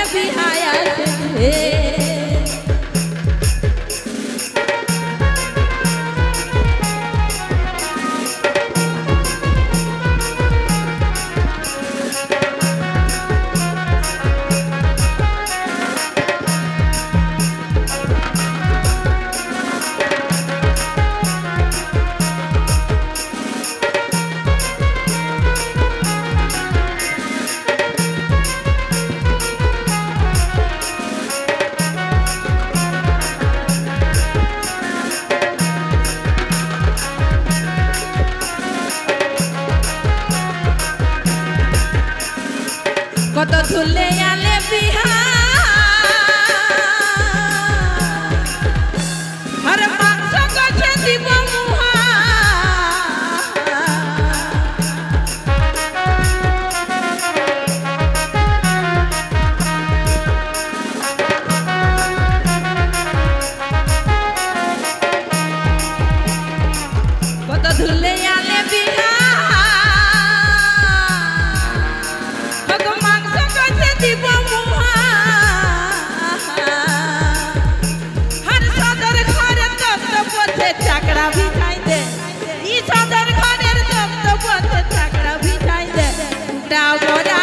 बिहाया কত ধুলে আলে বিহা আর মাংস কাছে দিব মুহা কত ধুলে আলে বিহা চাকরা ভিটাই দে ই সদর ঘরের দপ্ত পথে চাকরা ভিটাই দে উটা বড়া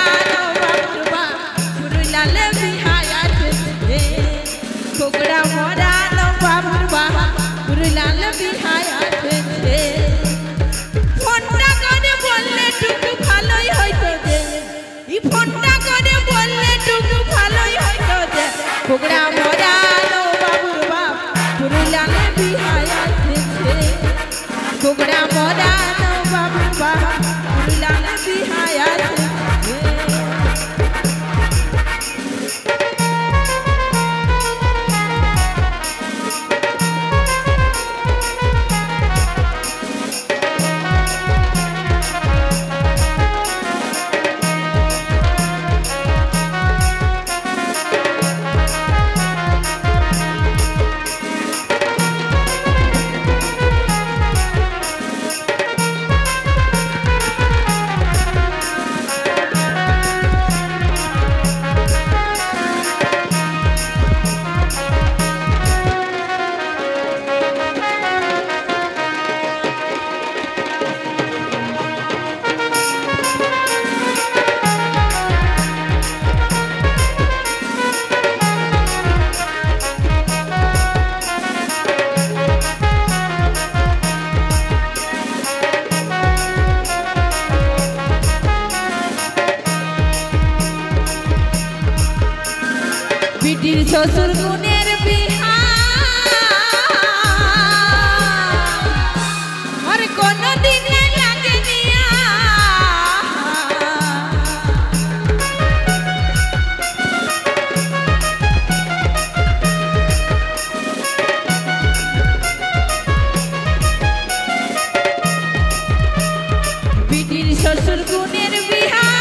বাবা পুরুলালে বিহায়া দে কোকড়া মরা বাবা পুরুলালে বিহায়া দে ফোনটা করে বললে টুকু ভালোই হইতো দে ই ফোনটা করে বললে টুকু ভালোই হইতো দে কোকড়া মরা বাবা পুরুলালে বিহায়া কোকড়া মরা বাবা পুরুলালে বিহায়া বিটির শ্বশুর গুণের বিহা আর কোন দিন লাগে নিয়া বিটির শ্বশুর গুণের বিহা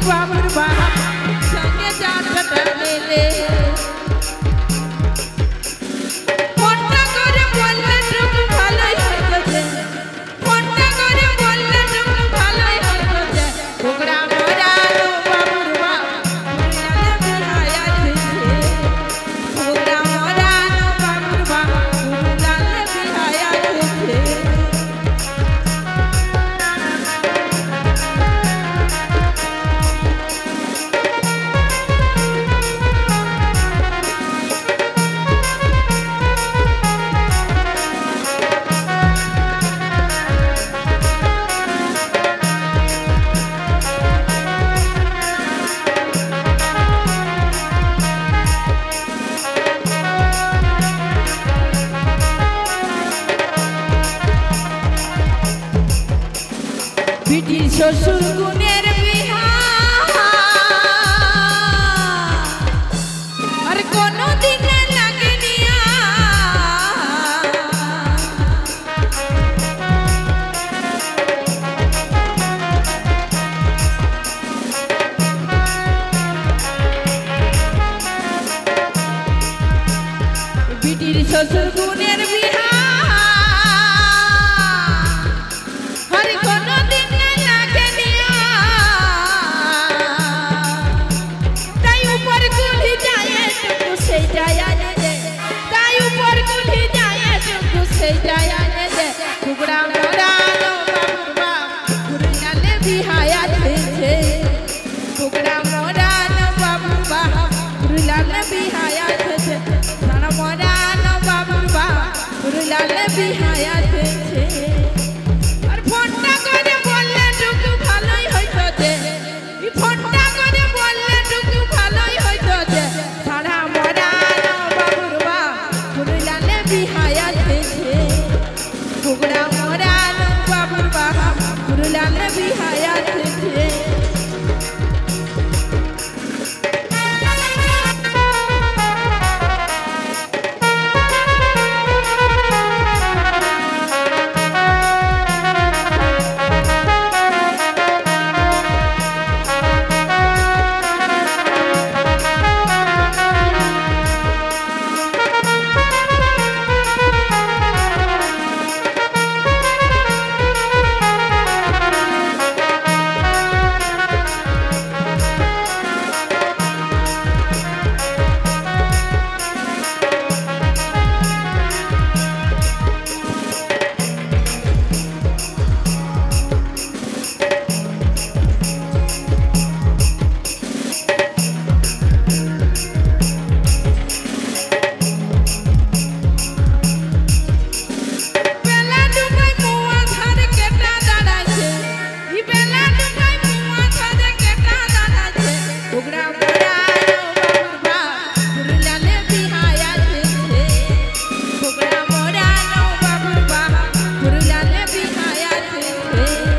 বাবুর বাবা সঙ্গে যাত্রা মেলে ফোনটা করে বললে টুকু ভালোই হইতো যে ফোনটা করে বললে টুকু ভালোই হইতো যে কোকড়া মরা বাবুর বাবা পুরুলালে বিহায়া দিছে কোকড়া মরা বাবুর বাবা পুরুলালে বিহায়া দিছে বিটির শ্বশুর গুণের বিহা আর কোন দিন লাগে নিয়া শ্বশুর গুণের বিহা হরি কোনদিন লাগে নিয়া তাই উপর কুলি যায় টুকু সেই যায় আনে দে তাই উপর কুলি যায় টুকু সেই যায় আনে দে টুকরা মোরানো বাবুরবা গুরুলালে বিহায়া থেছে টুকরা মোরানো বাবুরবা গুরুলালে বিহায়া থেছে সারা মোরানো বাবুরবা গুরুলালে বিহায়া থেছে আর ফোনটা করে বললে টুকু ভালোই হইতো যে এই ফোনটা করে বললে টুকু ভালোই হইতো যে সারা মোরানো বাবুরবা গুরুলালে বিহায়া থেছে টুকরা মোরানো বাবুরবা গুরুলালে বিহায়া থেছে Hey